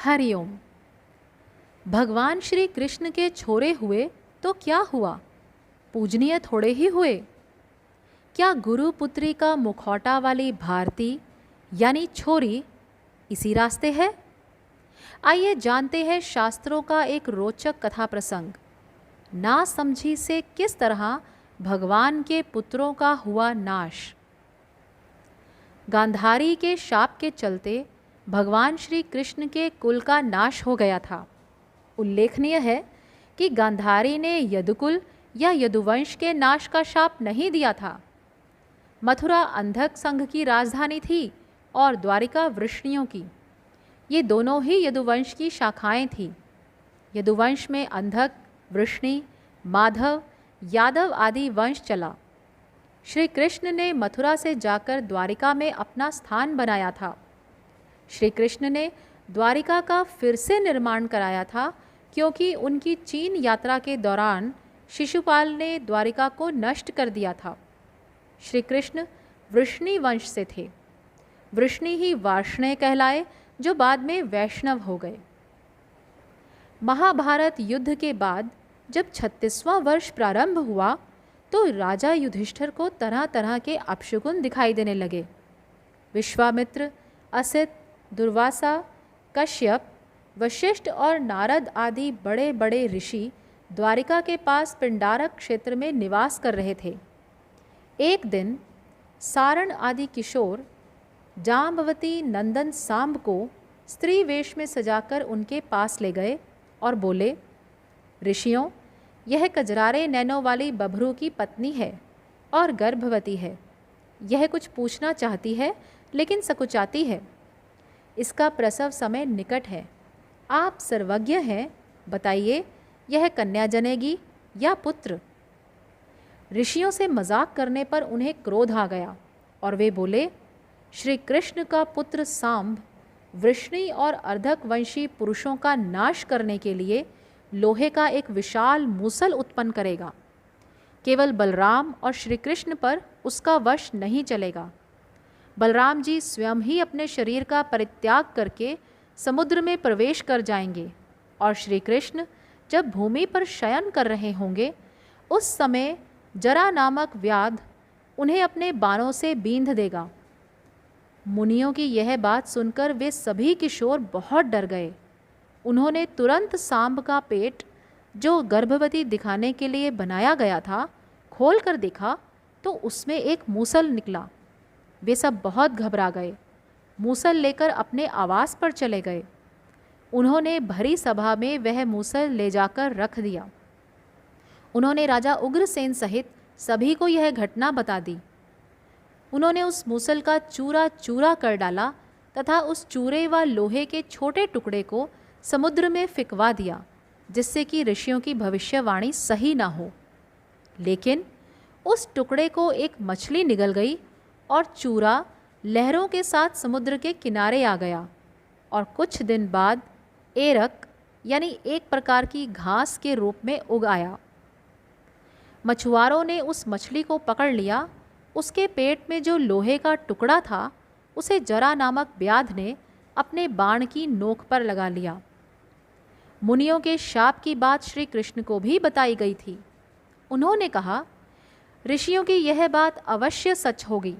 हरिओम। भगवान श्री कृष्ण के छोरे हुए तो क्या हुआ, पूजनीय थोड़े ही हुए। क्या गुरु पुत्री का मुखौटा वाली भारती यानी छोरी इसी रास्ते है? आइए जानते हैं शास्त्रों का एक रोचक कथा प्रसंग। ना समझी से किस तरह भगवान के पुत्रों का हुआ नाश। गांधारी के शाप के चलते भगवान श्री कृष्ण के कुल का नाश हो गया था। उल्लेखनीय है कि गांधारी ने यदुकुल या यदुवंश के नाश का शाप नहीं दिया था। मथुरा अंधक संघ की राजधानी थी और द्वारिका वृष्णियों की। ये दोनों ही यदुवंश की शाखाएं थीं। यदुवंश में अंधक, वृष्णि, माधव, यादव आदि वंश चला। श्री कृष्ण ने मथुरा से जाकर द्वारिका में अपना स्थान बनाया था। श्री कृष्ण ने द्वारिका का फिर से निर्माण कराया था क्योंकि उनकी चीन यात्रा के दौरान शिशुपाल ने द्वारिका को नष्ट कर दिया था। श्री कृष्ण वृष्णि वंश से थे। वृष्णि ही वार्ष्णेय कहलाए, जो बाद में वैष्णव हो गए। महाभारत युद्ध के बाद जब 36वां वर्ष प्रारंभ हुआ तो राजा युधिष्ठिर को तरह तरह के अपशकुन दिखाई देने लगे। विश्वामित्र, असित, दुर्वासा, कश्यप, वशिष्ठ और नारद आदि बड़े बड़े ऋषि द्वारिका के पास पिंडारक क्षेत्र में निवास कर रहे थे। एक दिन सारण आदि किशोर जाम्बवती नंदन सांब को स्त्री वेश में सजाकर उनके पास ले गए और बोले, ऋषियों, यह कजरारे नैनों वाली बभरू की पत्नी है और गर्भवती है। यह कुछ पूछना चाहती है लेकिन सकुचाती है। इसका प्रसव समय निकट है। आप सर्वज्ञ हैं, बताइए यह कन्या जनेगी या पुत्र? ऋषियों से मजाक करने पर उन्हें क्रोध आ गया और वे बोले, श्री कृष्ण का पुत्र सांब वृष्णि और अर्धक वंशी पुरुषों का नाश करने के लिए लोहे का एक विशाल मूसल उत्पन्न करेगा। केवल बलराम और श्री कृष्ण पर उसका वश नहीं चलेगा। बलराम जी स्वयं ही अपने शरीर का परित्याग करके समुद्र में प्रवेश कर जाएंगे और श्री कृष्ण जब भूमि पर शयन कर रहे होंगे उस समय जरा नामक व्याध उन्हें अपने बाणों से बींध देगा। मुनियों की यह बात सुनकर वे सभी किशोर बहुत डर गए। उन्होंने तुरंत सांब का पेट, जो गर्भवती दिखाने के लिए बनाया गया था, खोल कर देखा तो उसमें एक मूसल निकला। वे सब बहुत घबरा गए। मूसल लेकर अपने आवास पर चले गए। उन्होंने भरी सभा में वह मूसल ले जाकर रख दिया। उन्होंने राजा उग्रसेन सहित सभी को यह घटना बता दी। उन्होंने उस मूसल का चूरा चूरा कर डाला तथा उस चूरे व लोहे के छोटे टुकड़े को समुद्र में फिकवा दिया, जिससे कि ऋषियों की भविष्यवाणी सही ना हो। लेकिन उस टुकड़े को एक मछली निगल गई और चूरा लहरों के साथ समुद्र के किनारे आ गया और कुछ दिन बाद एरक यानी एक प्रकार की घास के रूप में उग आया। मछुआरों ने उस मछली को पकड़ लिया। उसके पेट में जो लोहे का टुकड़ा था उसे जरा नामक व्याध ने अपने बाण की नोक पर लगा लिया। मुनियों के शाप की बात श्री कृष्ण को भी बताई गई थी। उन्होंने कहा, ऋषियों की यह बात अवश्य सच होगी।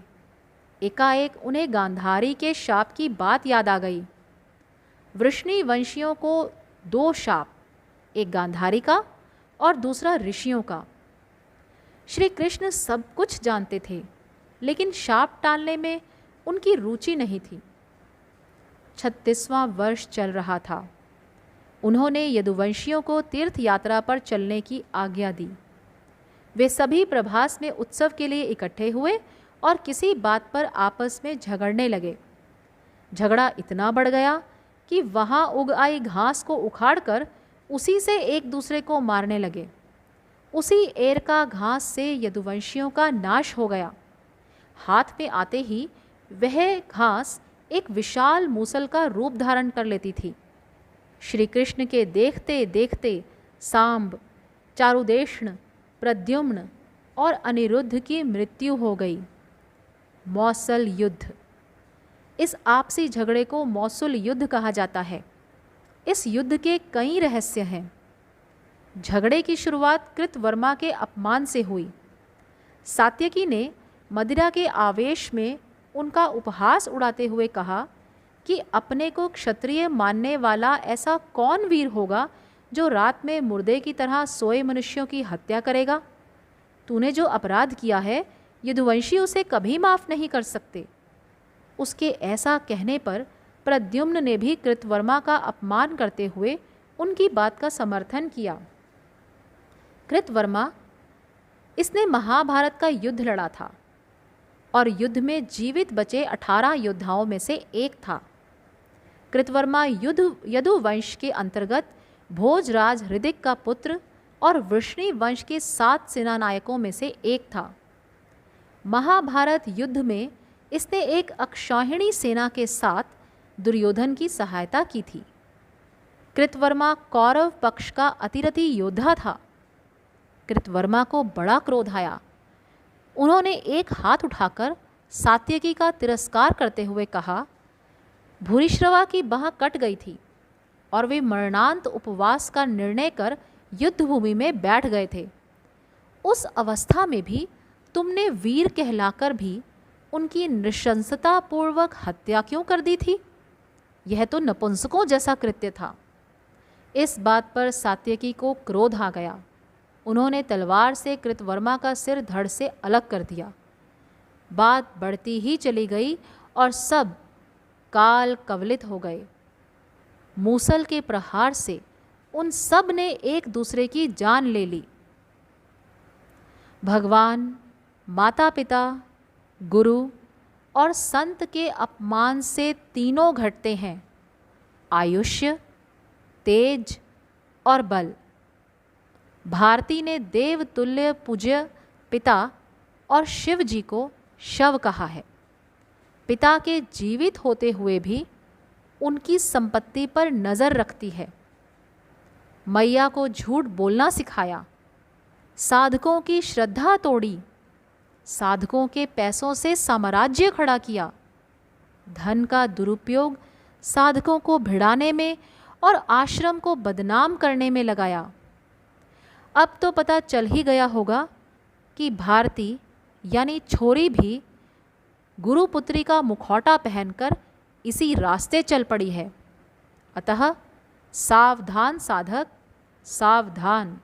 एकाएक उन्हें गांधारी के शाप की बात याद आ गई। वृष्णि वंशियों को 2 शाप, एक गांधारी का और दूसरा ऋषियों का। श्री कृष्ण सब कुछ जानते थे, लेकिन शाप टालने में उनकी रुचि नहीं थी। 36वां वर्ष चल रहा था। उन्होंने यदुवंशियों को तीर्थ यात्रा पर चलने की आज्ञा दी। वे सभी प्रभास में उत्सव के लिए इकट्ठे हुए और किसी बात पर आपस में झगड़ने लगे। झगड़ा इतना बढ़ गया कि वहाँ उग आई घास को उखाड़कर उसी से एक दूसरे को मारने लगे। उसी एर का घास से यदुवंशियों का नाश हो गया। हाथ में आते ही वह घास एक विशाल मूसल का रूप धारण कर लेती थी। श्री कृष्ण के देखते देखते सांब, चारुदेष्ण, प्रद्युम्न और अनिरुद्ध की मृत्यु हो गई। मौसल युद्ध। इस आपसी झगड़े को मौसुल युद्ध कहा जाता है। इस युद्ध के कई रहस्य हैं। झगड़े की शुरुआत कृतवर्मा के अपमान से हुई। सात्यकी ने मदिरा के आवेश में उनका उपहास उड़ाते हुए कहा कि अपने को क्षत्रिय मानने वाला ऐसा कौन वीर होगा जो रात में मुर्दे की तरह सोए मनुष्यों की हत्या करेगा। तूने जो अपराध किया है यदुवंशी उसे कभी माफ़ नहीं कर सकते। उसके ऐसा कहने पर प्रद्युम्न ने भी कृतवर्मा का अपमान करते हुए उनकी बात का समर्थन किया। कृतवर्मा, इसने महाभारत का युद्ध लड़ा था और युद्ध में जीवित बचे 18 योद्धाओं में से एक था। कृतवर्मा यदुवंश के अंतर्गत भोजराज हृदिक का पुत्र और वृष्णि वंश के 7 सेनानायकों में से एक था। महाभारत युद्ध में इसने एक अक्षौहिणी सेना के साथ दुर्योधन की सहायता की थी। कृतवर्मा कौरव पक्ष का अतिरथी योद्धा था। कृतवर्मा को बड़ा क्रोध आया। उन्होंने एक हाथ उठाकर सात्यकी का तिरस्कार करते हुए कहा, भूरिश्रवा की बाह कट गई थी और वे मरणांत उपवास का निर्णय कर युद्धभूमि में बैठ गए थे। उस अवस्था में भी तुमने वीर कहलाकर भी उनकी नृशंसतापूर्वक हत्या क्यों कर दी थी? यह तो नपुंसकों जैसा कृत्य था। इस बात पर सात्यकी को क्रोध आ गया। उन्होंने तलवार से कृतवर्मा का सिर धड़ से अलग कर दिया। बात बढ़ती ही चली गई और सब काल कवलित हो गए। मूसल के प्रहार से उन सब ने एक दूसरे की जान ले ली। भगवान, माता पिता, गुरु और संत के अपमान से तीनों घटते हैं, आयुष्य, तेज और बल। भारती ने देवतुल्य पूज्य पिता और शिव जी को शव कहा है। पिता के जीवित होते हुए भी उनकी संपत्ति पर नज़र रखती है। मैया को झूठ बोलना सिखाया, साधकों की श्रद्धा तोड़ी, साधकों के पैसों से साम्राज्य खड़ा किया, धन का दुरुपयोग साधकों को भिड़ाने में और आश्रम को बदनाम करने में लगाया। अब तो पता चल ही गया होगा कि भारती यानी छोरी भी गुरुपुत्री का मुखौटा पहनकर इसी रास्ते चल पड़ी है। अतः सावधान साधक, सावधान।